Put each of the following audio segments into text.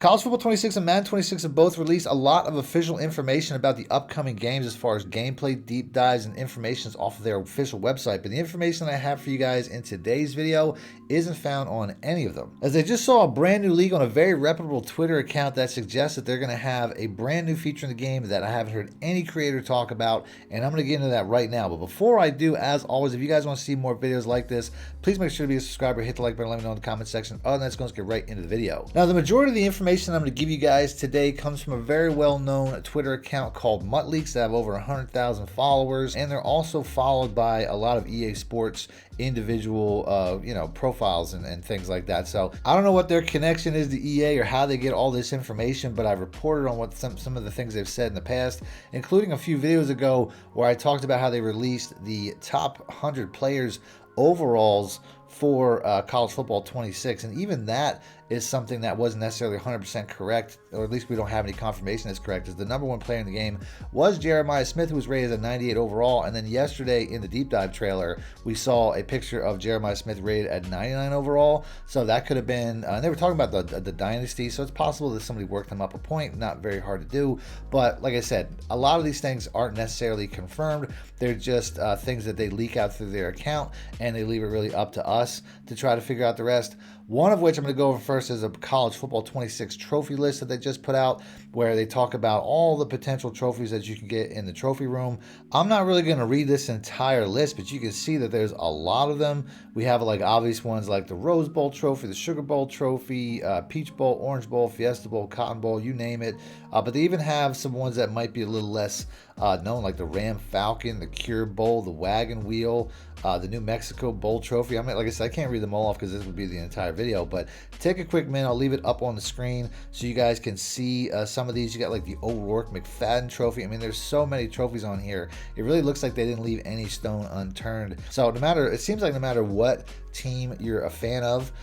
College Football 26 and Madden 26 have both released a lot of official information about the upcoming games as far as gameplay, deep dives, and information off of their official website. But the information I have for you guys in today's video isn't found on any of them. As I just saw a brand new leak on a very reputable Twitter account that suggests that they're going to have a brand new feature in the game that I haven't heard any creator talk about, and I'm going to get into that right now. But before I do, as always, if you guys want to see more videos like this, please make sure to be a subscriber, hit the like button, let me know in the comment section. Other than that, let's go and get right into the video. Now, the majority of the information I'm going to give you guys today comes from a very well-known Twitter account called Mutleaks that have over 100,000 followers, and they're also followed by a lot of EA Sports individual profiles and things like that. So I don't know what their connection is to EA or how they get all this information, but I've reported on what some of the things they've said in the past, including a few videos ago where I talked about how they released the top 100 players overalls for College Football 26, and even that is something that wasn't necessarily 100% correct, or at least we don't have any confirmation that's correct, is the number one player in the game was Jeremiah Smith, who was rated as a 98 overall, and then yesterday in the deep dive trailer, we saw a picture of Jeremiah Smith rated at 99 overall, so that could have been, and they were talking about the dynasty, so it's possible that somebody worked them up a point, not very hard to do, but like I said, a lot of these things aren't necessarily confirmed, they're just things that they leak out through their account, and they leave it really up to us to try to figure out the rest. One of which I'm going to go over first is a College Football 26 trophy list that they just put out, where they talk about all the potential trophies that you can get in the trophy room. I'm not really going to read this entire list, but you can see that there's a lot of them. We have like obvious ones like the Rose Bowl trophy, the Sugar Bowl trophy, Peach Bowl, Orange Bowl, Fiesta Bowl, Cotton Bowl, you name it. But they even have some ones that might be a little less known, like the Ram Falcon, the Cure Bowl, the Wagon Wheel, the New Mexico Bowl trophy. I mean, like I said, I can't read them all off because this would be the entire video, but take a quick minute. I'll leave it up on the screen so you guys can see some of these. You got like the O'Rourke McFadden trophy. I mean, there's so many trophies on here. It really looks like they didn't leave any stone unturned. So it seems like no matter what team you're a fan of,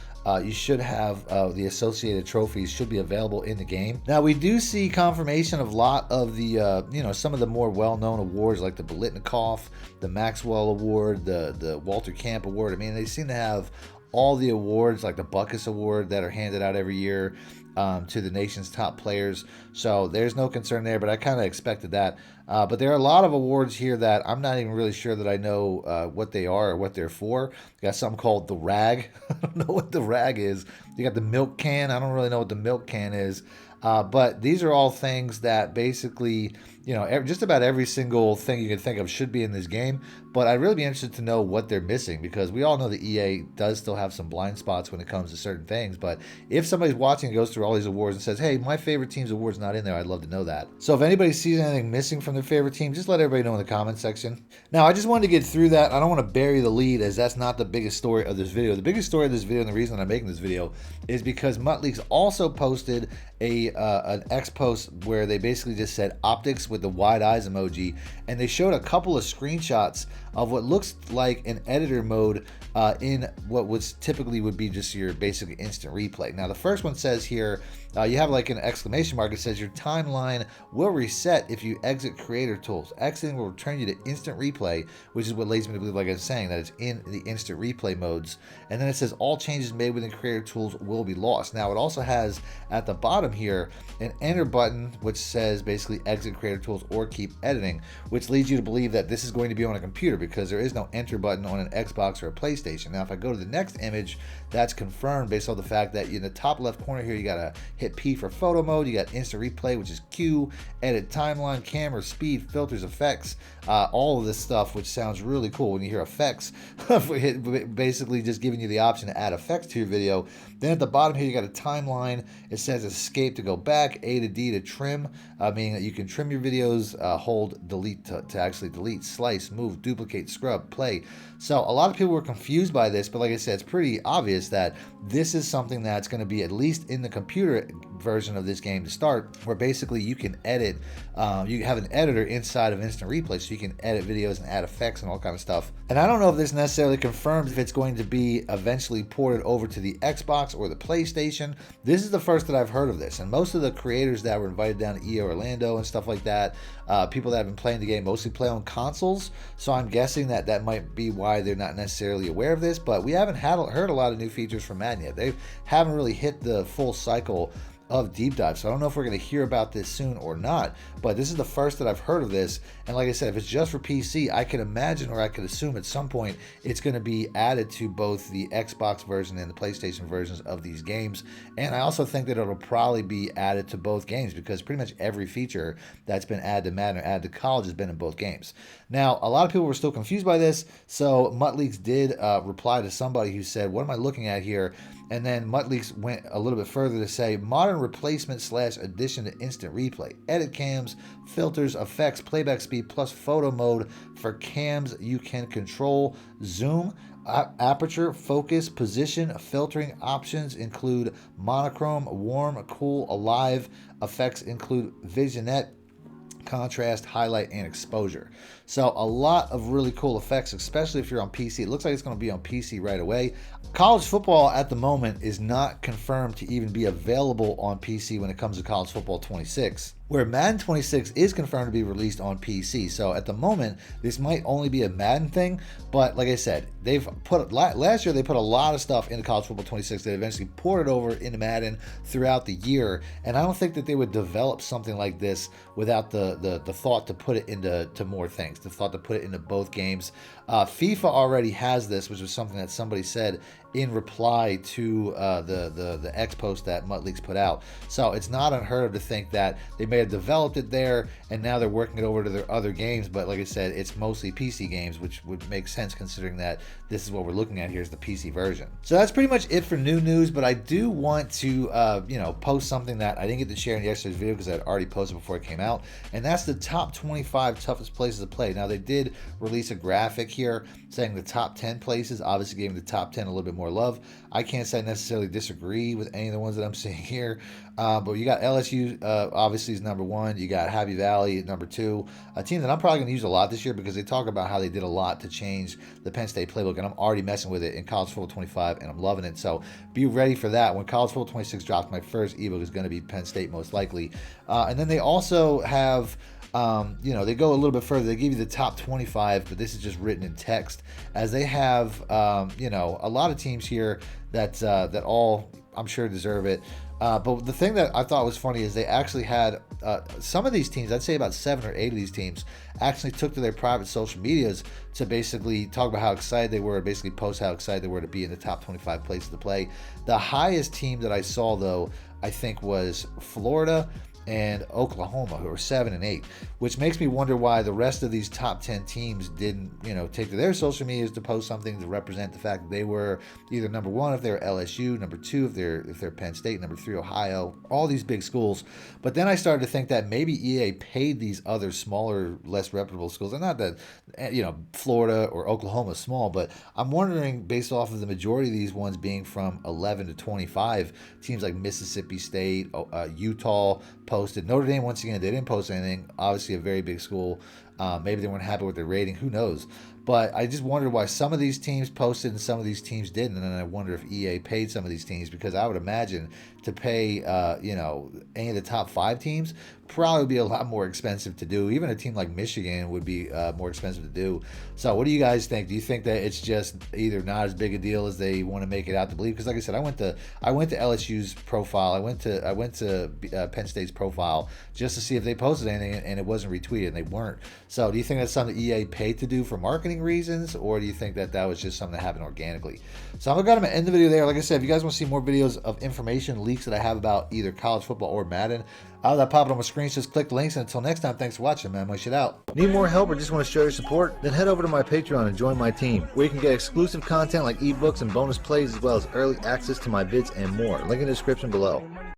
you should have the associated trophies should be available in the game. Now, we do see confirmation of a lot of the, some of the more well-known awards like the Bolitnikoff, the Maxwell Award, the Walter Camp Award. I mean, they seem to have all the awards like the Buckus Award that are handed out every year to the nation's top players. So there's no concern there, but I kind of expected that. But there are a lot of awards here that I'm not even really sure that I know what they are or what they're for. You got something called the Rag. I don't know what the Rag is. You got the Milk Can. I don't really know what the Milk Can is. But these are all things that basically, just about every single thing you can think of should be in this game. But I'd really be interested to know what they're missing, because we all know that EA does still have some blind spots when it comes to certain things. But if somebody's watching and goes through all these awards and says, hey, my favorite team's award's not in there, I'd love to know that. So if anybody sees anything missing from their favorite team, just let everybody know in the comment section. Now, I just wanted to get through that. I don't want to bury the lead, as that's not the biggest story of this video. The biggest story of this video, and the reason I'm making this video, is because Mutleaks also posted an X post where they basically just said optics with the wide eyes emoji, and they showed a couple of screenshots of what looks like an editor mode in what was typically would be just your basic instant replay. Now, the first one says here, you have like an exclamation mark. It says your timeline will reset if you exit creator tools. Exiting will return you to instant replay, which is what leads me to believe, like I was saying, that it's in the instant replay modes. And then it says all changes made within creator tools will be lost. Now, it also has at the bottom here an enter button, which says basically exit creator tools or keep editing, which leads you to believe that this is going to be on a computer, because there is no enter button on an Xbox or a PlayStation. Now, if I go to the next image, that's confirmed based on the fact that in the top left corner here, you got to hit P for photo mode. You got instant replay, which is Q, edit timeline, camera, speed, filters, effects, all of this stuff, which sounds really cool when you hear effects. Basically just giving you the option to add effects to your video. Then at the bottom here, you got a timeline. It says escape to go back, A to D to trim, meaning that you can trim your videos, hold delete to actually delete, slice, move, duplicate, scrub, play. So a lot of people were confused by this, but like I said, it's pretty obvious that this is something that's going to be at least in the computer version of this game to start, where basically you can edit, you have an editor inside of instant replay, so you can edit videos and add effects and all kind of stuff. And I don't know if this necessarily confirms if it's going to be eventually ported over to the Xbox or the PlayStation. This is the first that I've heard of this, and most of the creators that were invited down to EA Orlando and stuff like that, people that have been playing the game mostly play on consoles, so I'm guessing that that might be why they're not necessarily aware of this. But we haven't heard a lot of new features from Madden yet. They haven't really hit the full cycle of deep dive. So I don't know if we're going to hear about this soon or not, but this is the first that I've heard of this. And like I said, if it's just for PC, I could imagine, or I could assume at some point it's going to be added to both the Xbox version and the PlayStation versions of these games. And I also think that it'll probably be added to both games, because pretty much every feature that's been added to Madden or added to college has been in both games. Now, a lot of people were still confused by this, so Mutleaks did reply to somebody who said, what am I looking at here? And then Mutleaks went a little bit further to say, modern replacement / addition to instant replay, edit cams, filters, effects, playback speed, plus photo mode for cams you can control, zoom, aperture, focus, position, filtering options include monochrome, warm, cool, alive. Effects include vignette, contrast, highlight, and exposure. So a lot of really cool effects, especially if you're on PC. It looks like it's going to be on PC right away. College football at the moment is not confirmed to even be available on PC when it comes to College Football 26, where Madden 26 is confirmed to be released on PC. So at the moment, this might only be a Madden thing, but like I said, they've put last year they put a lot of stuff into College Football 26 that eventually ported over into Madden throughout the year, and I don't think that they would develop something like this without the thought to put it into more things, the thought to put it into both games. FIFA already has this, which was something that somebody said in reply to the X post that Mutleaks put out. So it's not unheard of to think that they may have developed it there and now they're working it over to their other games. But like I said, it's mostly PC games, which would make sense considering that this is what we're looking at here is the PC version. So that's pretty much it for new news. But I do want to post something that I didn't get to share in yesterday's video because I had already posted before it came out, and that's the top 25 toughest places to play. Now they did release a graphic here saying the top 10 places, obviously giving the top 10 a little bit more love. I can't say I necessarily disagree with any of the ones that I'm seeing here, but you got LSU obviously is number 1. You got Happy Valley at number 2, a team that I'm probably going to use a lot this year because they talk about how they did a lot to change the Penn State playbook, and I'm already messing with it in College Football 25 and I'm loving it. So be ready for that. When College Football 26 drops, my first ebook is going to be Penn State most likely. And then they also have they go a little bit further. They give you the top 25, but this is just written in text, as they have a lot of teams here that all I'm sure deserve it. But the thing that I thought was funny is they actually had some of these teams, I'd say about 7 or 8 of these teams, actually took to their private social medias to basically talk about how excited they were, basically post how excited they were to be in the top 25 places to play. The highest team that I saw, though, I think was Florida and Oklahoma, who are 7 and 8, which makes me wonder why the rest of these top 10 teams didn't, take to their social medias to post something to represent the fact that they were either number 1 if they're LSU, number 2 if they're Penn State, number 3 Ohio, all these big schools. But then I started to think that maybe EA paid these other smaller, less reputable schools, and not that Florida or Oklahoma is small, but I'm wondering, based off of the majority of these ones being from 11 to 25, teams like Mississippi State, Utah posted. Notre Dame, once again, they didn't post anything. Obviously a very big school. Maybe they weren't happy with their rating. Who knows? But I just wondered why some of these teams posted and some of these teams didn't. And then I wonder if EA paid some of these teams, because I would imagine to pay, any of the top 5 teams probably would be a lot more expensive to do. Even a team like Michigan would be more expensive to do. So what do you guys think? Do you think that it's just either not as big a deal as they want to make it out to believe? Because like I said, I went to LSU's profile. I went to Penn State's profile just to see if they posted anything, and it wasn't retweeted, and they weren't. So do you think that's something EA paid to do for marketing reasons, or do you think that was just something that happened organically? So I'm going to end the video there. Like I said, if you guys want to see more videos of information leaks that I have about either college football or Madden, out of that pop up on my screen, just click the links. And until next time, thanks for watching, man. My shit out. Need more help or just want to show your support? Then head over to my Patreon and join my team, where you can get exclusive content like ebooks and bonus plays, as well as early access to my vids and more. Link in the description below.